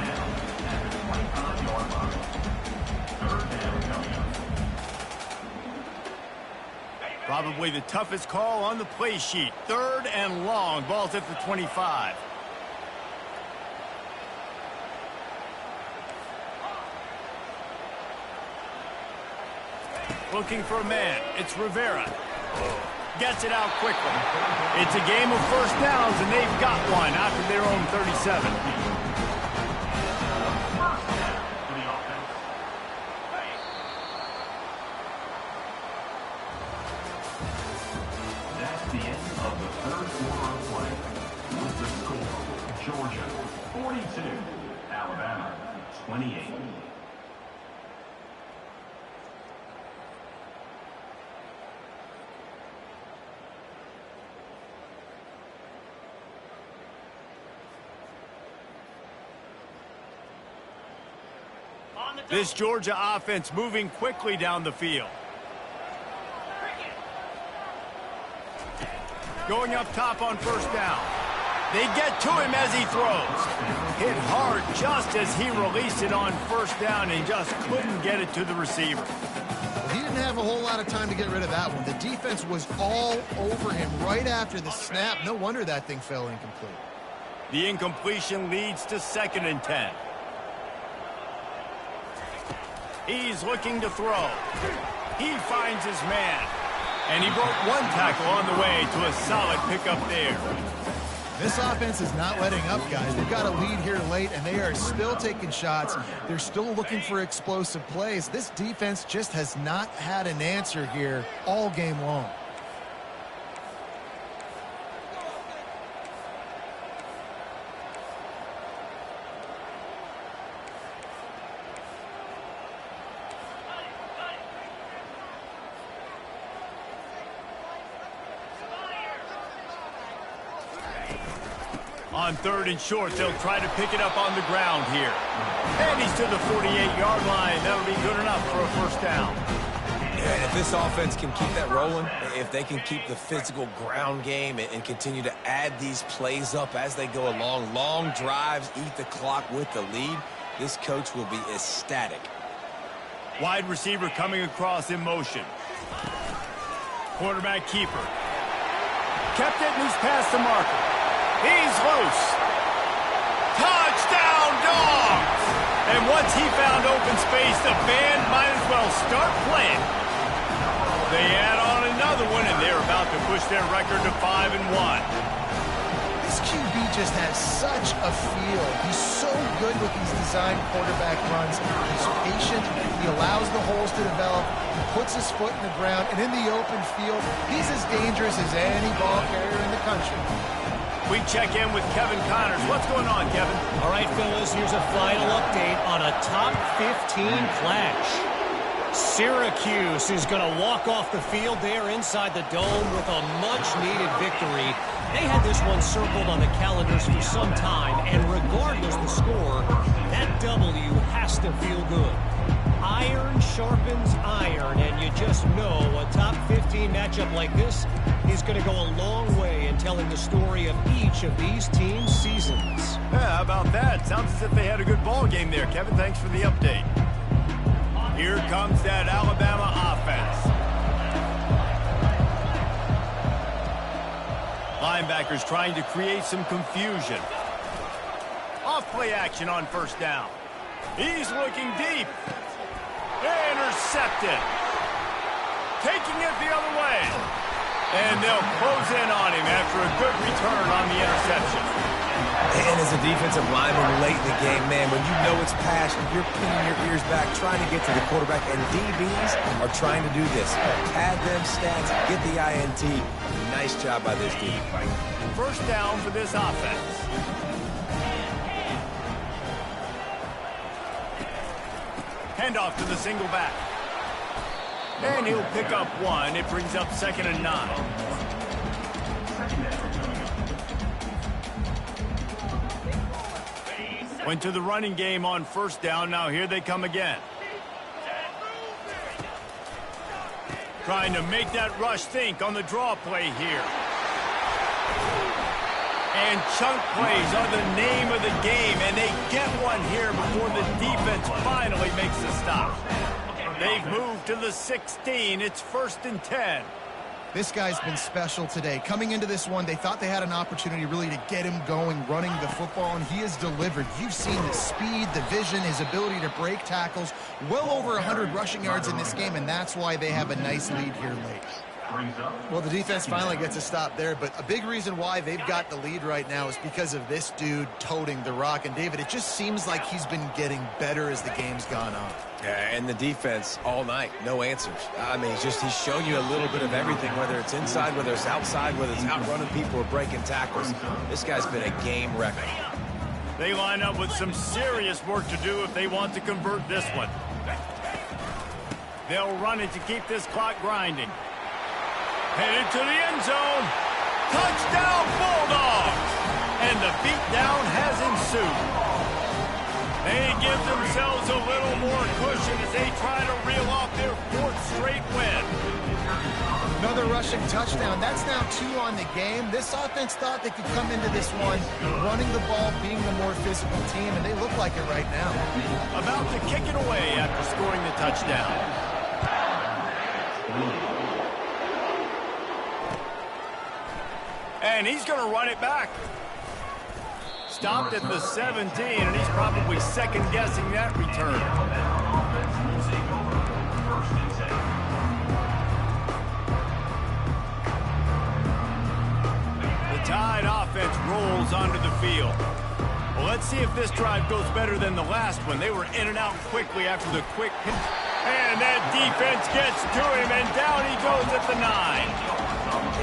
Speaker 1: Probably the toughest call on the play sheet. 3rd and long. Ball's at the 25. Looking for a man. It's Rivera. Gets it out quickly. It's a game of 1st downs, and they've got one after their own 37.
Speaker 5: That's the end of the 3rd quarter of play. With the score, Georgia 42, Alabama 28.
Speaker 1: This Georgia offense moving quickly down the field. Going up top on first down. They get to him as he throws. Hit hard just as he released it on first down and just couldn't get it to the receiver.
Speaker 3: He didn't have a whole lot of time to get rid of that one. The defense was all over him right after the snap. No wonder that thing fell incomplete.
Speaker 1: The incompletion leads to 2nd and 10. He's looking to throw. He finds his man. And he broke one tackle on the way to a solid pickup there.
Speaker 3: This offense is not letting up, guys. They've got a lead here late, and they are still taking shots. They're still looking for explosive plays. This defense just has not had an answer here all game long.
Speaker 1: On 3rd and short, they'll try to pick it up on the ground here. And he's to the 48-yard line. That'll be good enough for a first down.
Speaker 2: Yeah, and if this offense can keep that rolling, if they can keep the physical ground game and continue to add these plays up as they go along, long drives, eat the clock with the lead, this coach will be ecstatic.
Speaker 1: Wide receiver coming across in motion. Quarterback keeper. Kept it and he's past the marker. He's loose. Touchdown, Dogs! And once he found open space, the band might as well start playing. They add on another one, and they're about to push their record to 5-1.
Speaker 3: This QB just has such a feel. He's so good with these design quarterback runs. He's patient. He allows the holes to develop. He puts his foot in the ground, and in the open field, he's as dangerous as any ball carrier in the country.
Speaker 1: We check in with Kevin Connors. What's going on, Kevin?
Speaker 4: All right, fellas, here's a final update on a top 15 clash. Syracuse is going to walk off the field there inside the dome with a much-needed victory. They had this one circled on the calendars for some time, and regardless the score, that W has to feel good. Iron sharpens iron, and you just know a top 15 matchup like this is going to go a long way in telling the story of each of these teams' seasons.
Speaker 1: Yeah, how about that? Sounds as if they had a good ball game there, Kevin. Thanks for the update. Here comes that Alabama offense. Linebackers trying to create some confusion. Off play action on first down. He's looking deep. Intercepted. Taking it the other way. And they'll close in on him after a good return on the interception.
Speaker 2: And as a defensive lineman late in the game, man, when you know it's passion, you're pinning your ears back, trying to get to the quarterback, and DBs are trying to do this. Pad them stats, get the INT. Nice job by this team.
Speaker 1: First down for this offense. Handoff to the single back. And he'll pick up one. It brings up 2nd and 9. Went to the running game on first down. Now here they come again. Trying to make that rush think on the draw play here. And chunk plays are the name of the game, and they get one here before the defense finally makes a stop. They've moved to the 16. It's 1st and 10.
Speaker 3: This guy's been special today. Coming into this one, they thought they had an opportunity really to get him going, running the football, and he has delivered. You've seen the speed, the vision, his ability to break tackles. Well over 100 rushing yards in this game, and that's why they have a nice lead here late. Well, the defense finally gets a stop there, but a big reason why they've got the lead right now is because of this dude toting the rock. And, David, it just seems like he's been getting better as the game's gone on.
Speaker 2: Yeah, and the defense all night, no answers. I mean, he's shown you a little bit of everything, whether it's inside, whether it's outside, whether it's outrunning people or breaking tackles. This guy's been a game wrecker.
Speaker 1: They line up with some serious work to do if they want to convert this one. They'll run it to keep this clock grinding. Headed to the end zone. Touchdown, Bulldogs! And the beatdown has ensued. They give themselves a little more cushion as they try to reel off their 4th straight win.
Speaker 3: Another rushing touchdown. That's now 2 on the game. This offense thought they could come into this one running the ball, being the more physical team, and they look like it right now.
Speaker 1: About to kick it away after scoring the touchdown. And he's going to run it back. Stopped at the 17, and he's probably second-guessing that return. The Tide offense rolls onto the field. Well, let's see if this drive goes better than the last one. They were in and out quickly after the quick hit. And that defense gets to him, and down he goes at the 9.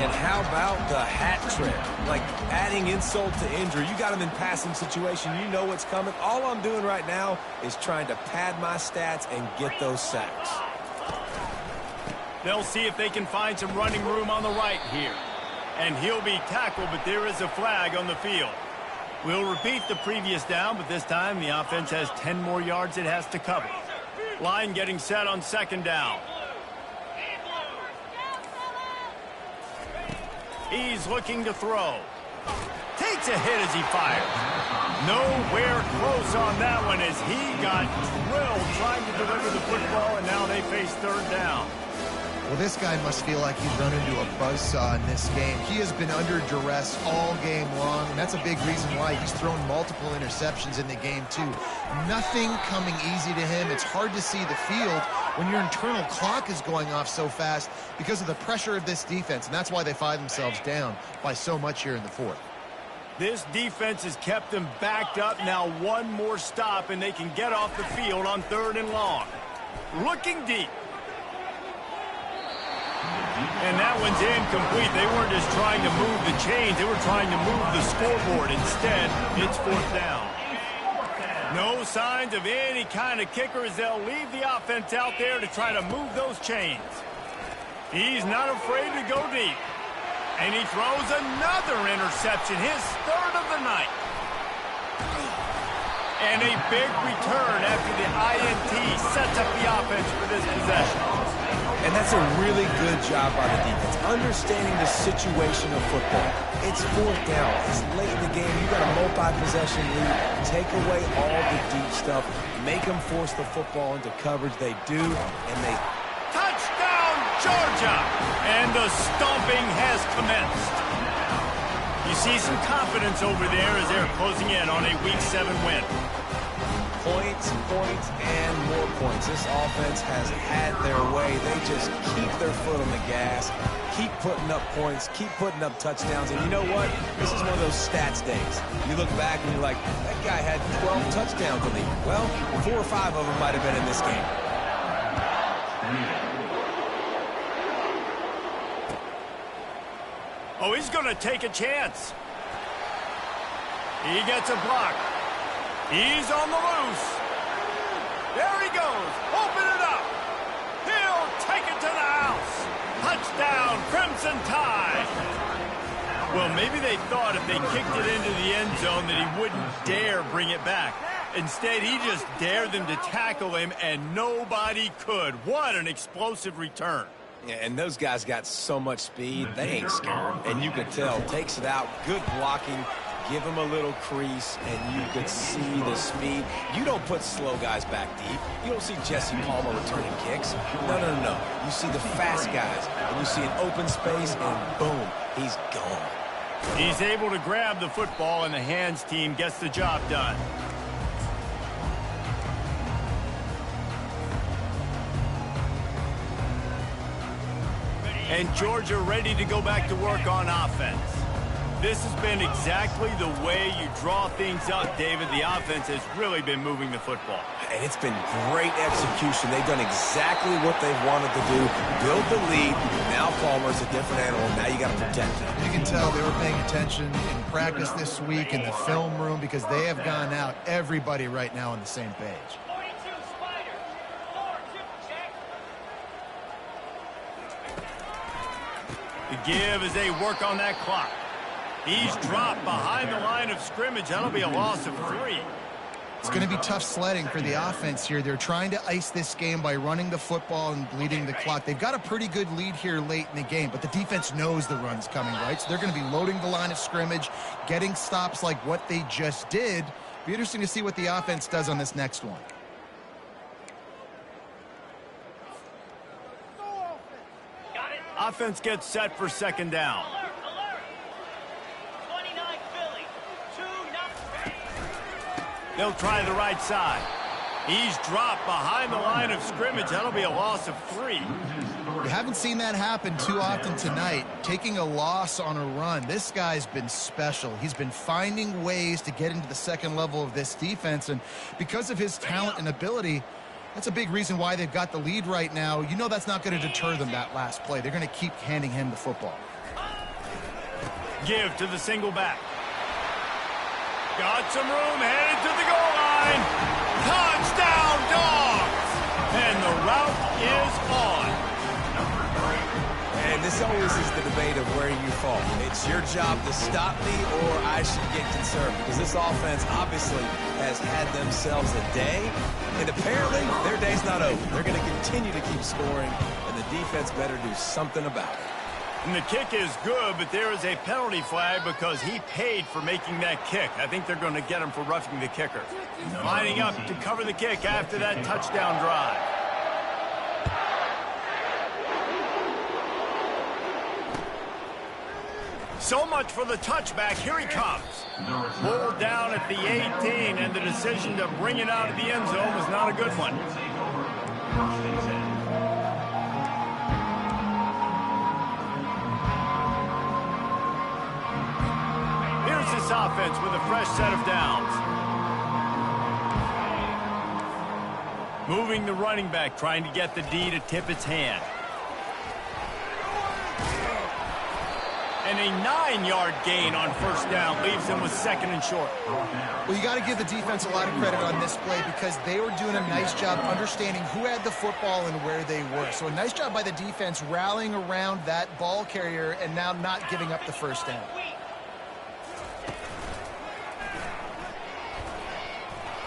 Speaker 2: And how about the hat trick? Like adding insult to injury. You got him in passing situation. You know what's coming. All I'm doing right now is trying to pad my stats and get those sacks.
Speaker 1: They'll see if they can find some running room on the right here. And he'll be tackled, but there is a flag on the field. We'll repeat the previous down, but this time the offense has 10 more yards it has to cover. Line getting set on 2nd down. He's looking to throw. Takes a hit as he fires. Nowhere close on that one as he got drilled trying to deliver the football, and now they face 3rd down.
Speaker 3: Well, this guy must feel like he's run into a buzzsaw in this game. He has been under duress all game long, and that's a big reason why he's thrown multiple interceptions in the game, too. Nothing coming easy to him. It's hard to see the field when your internal clock is going off so fast because of the pressure of this defense, and that's why they find themselves down by so much here in the 4th.
Speaker 1: This defense has kept them backed up. Now one more stop, and they can get off the field on 3rd and long. Looking deep. And that one's incomplete. They weren't just trying to move the chains. They were trying to move the scoreboard. Instead, it's 4th down. No signs of any kind of kicker as they'll leave the offense out there to try to move those chains. He's not afraid to go deep. And he throws another interception, his 3rd of the night. And a big return after the INT sets up the offense for this possession.
Speaker 2: And that's a really good job by the defense, understanding the situation of football. It's 4th down. It's late in the game. You got a multi-possession lead. Take away all the deep stuff. Make them force the football into coverage. They do, and they...
Speaker 1: Touchdown, Georgia! And the stomping has commenced. You see some confidence over there as they're closing in on a Week 7 win.
Speaker 2: Points, and more points. This offense has had their way. They just keep their foot on the gas, keep putting up points, keep putting up touchdowns. And you know what? This is one of those stats days. You look back and you're like, that guy had 12 touchdowns in the league. Well, 4 or 5 of them might have been in this game.
Speaker 1: Oh, he's going to take a chance. He gets a block. He's on the loose. There he goes. Open it up. He'll take it to the house. Touchdown, Crimson Tide. Well, maybe they thought if they kicked it into the end zone that he wouldn't dare bring it back. Instead, he just dared them to tackle him, and nobody could. What an explosive return.
Speaker 2: Yeah, and those guys got so much speed, they ain't scared. And you could tell, takes it out, good blocking. Give him a little crease, and you could see the speed. You don't put slow guys back deep. You don't see Jesse Palmer returning kicks. No. You see the fast guys, and you see an open space, and boom, he's gone.
Speaker 1: He's able to grab the football, and the hands team gets the job done. And Georgia ready to go back to work on offense. This has been exactly the way you draw things up, David. The offense has really been moving the football.
Speaker 2: And it's been great execution. They've done exactly what they've wanted to do. Build the lead. Now Palmer's a different animal. Now you got to protect him.
Speaker 3: You can tell they were paying attention in practice this week in the film room because they have gone out, everybody right now on the same page.
Speaker 1: The give as they work on that clock. He's dropped behind the line of scrimmage. That'll be a loss of 3.
Speaker 3: It's going to be tough sledding for the offense here. They're trying to ice this game by running the football and bleeding the clock. They've got a pretty good lead here late in the game, but the defense knows the run's coming, right? So they're going to be loading the line of scrimmage, getting stops like what they just did. Be interesting to see what the offense does on this next one.
Speaker 1: Offense gets set for second down. They'll try the right side. He's dropped behind the line of scrimmage. That'll be a loss of 3.
Speaker 3: You haven't seen that happen too often tonight, taking a loss on a run. This guy's been special. He's been finding ways to get into the second level of this defense, and because of his talent and ability, that's a big reason why they've got the lead right now. You know that's not going to deter them, that last play. They're going to keep handing him the football.
Speaker 1: Give to the single back. Got some room, headed to the goal line. Touchdown, Dogs! And the route is on.
Speaker 2: And this always is the debate of where you fall. It's your job to stop me or I should get concerned, because this offense obviously has had themselves a day, and apparently their day's not over. They're going to continue to keep scoring, and the defense better do something about it.
Speaker 1: And the kick is good, but there is a penalty flag because he paid for making that kick. I think they're going to get him for roughing the kicker. Lining up to cover the kick after that touchdown drive. So much for the touchback. Here he comes. Pulled down at the 18, and the decision to bring it out of the end zone was not a good one. Here's this offense with a fresh set of downs. Moving the running back, trying to get the D to tip its hand. And a 9-yard gain on first down leaves them with second and short.
Speaker 3: Well, you got to give the defense a lot of credit on this play because they were doing a nice job understanding who had the football and where they were. So a nice job by the defense rallying around that ball carrier and now not giving up the first down.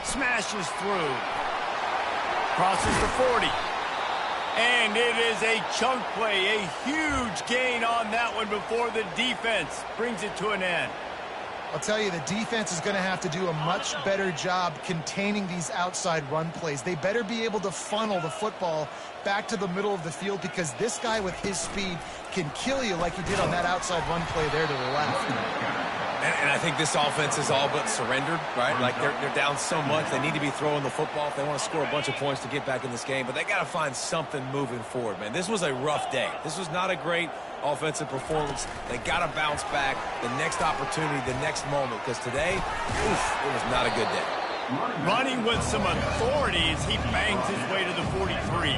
Speaker 1: Smashes through. Crosses the 40. And it is a chunk play, a huge gain on that one before the defense brings it to an end.
Speaker 3: I'll tell you, the defense is going to have to do a much better job containing these outside run plays. They better be able to funnel the football back to the middle of the field because this guy with his speed can kill you like he did on that outside run play there to the left.
Speaker 2: And I think this offense is all but surrendered, right? Like they're down so much. They need to be throwing the football if they want to score a bunch of points to get back in this game. But they got to find something moving forward, man. This was a rough day. This was not a great offensive performance. They got to bounce back the next opportunity, the next moment. Because today, it was not a good day.
Speaker 1: Running with some authority as he bangs his way to the 43.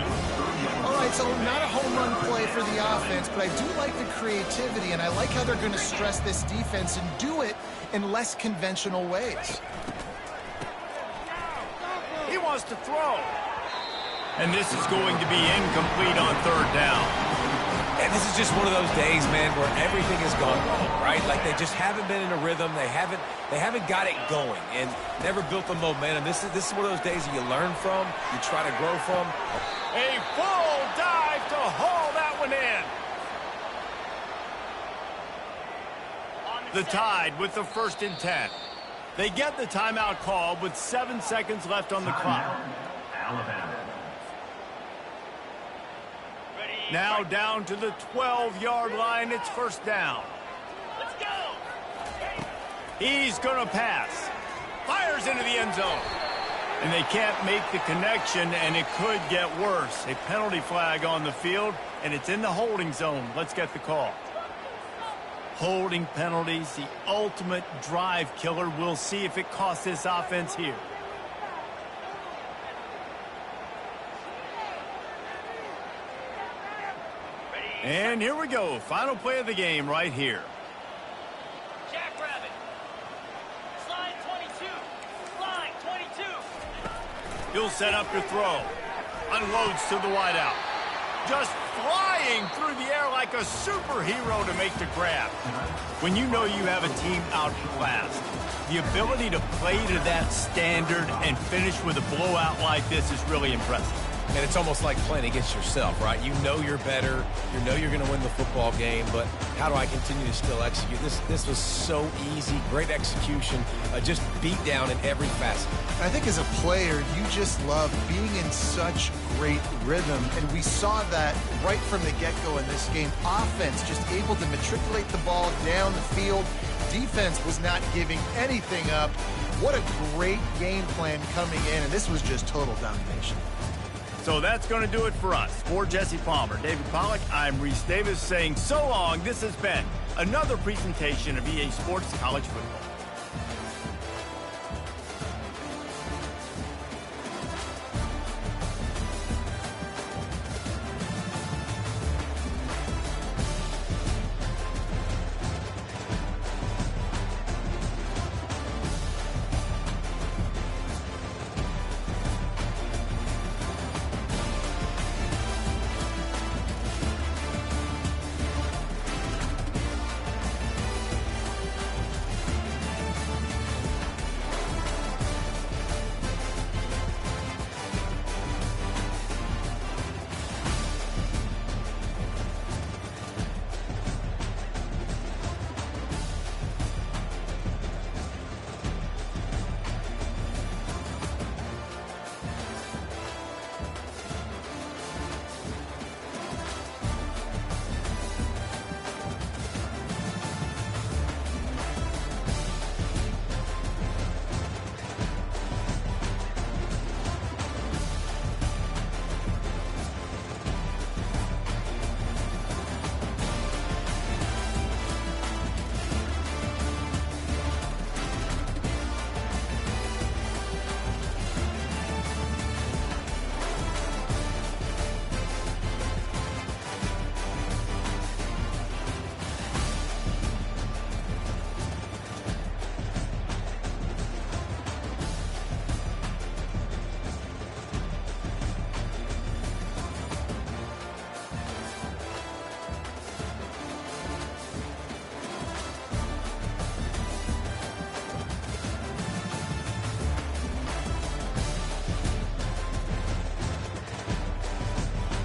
Speaker 3: All right, so not a home run play for the offense, but I do like the creativity, and I like how they're going to stress this defense and do it in less conventional ways.
Speaker 1: He wants to throw. And this is going to be incomplete on third down.
Speaker 2: And this is just one of those days, man, where everything has gone wrong, right? Like they just haven't been in a rhythm. They haven't got it going and never built the momentum. This is one of those days that you learn from, you try to grow from.
Speaker 1: A full dive to haul that one in. The Tide with the 1st and 10. They get the timeout called with 7 seconds left on the clock.
Speaker 5: Alabama.
Speaker 1: Now down to the 12-yard line. It's first down. Let's go. He's going to pass. Fires into the end zone. And they can't make the connection, and it could get worse. A penalty flag on the field, and it's in the holding zone. Let's get the call. Holding penalties, the ultimate drive killer. We'll see if it costs this offense here. And here we go. Final play of the game right here.
Speaker 6: Jackrabbit. Slide 22. Slide 22.
Speaker 1: He'll set up to throw. Unloads to the wideout. just flying through the air like a superhero to make the grab. When you know you have a team outclassed, the ability to play to that standard and finish with a blowout like this is really impressive.
Speaker 2: And it's almost like playing against yourself, right? You know you're better. You know you're going to win the football game, but how do I continue to still execute? This was so easy. Great execution. Just beat down in every facet.
Speaker 3: I think as a player, you just love being in such great rhythm, and we saw that right from the get-go in this game. Offense just able to matriculate the ball down the field. Defense was not giving anything up. What a great game plan coming in, and this was just total domination.
Speaker 1: So that's going to do it for us. For Jesse Palmer, David Pollack, I'm Reese Davis saying so long. This has been another presentation of EA Sports College Football.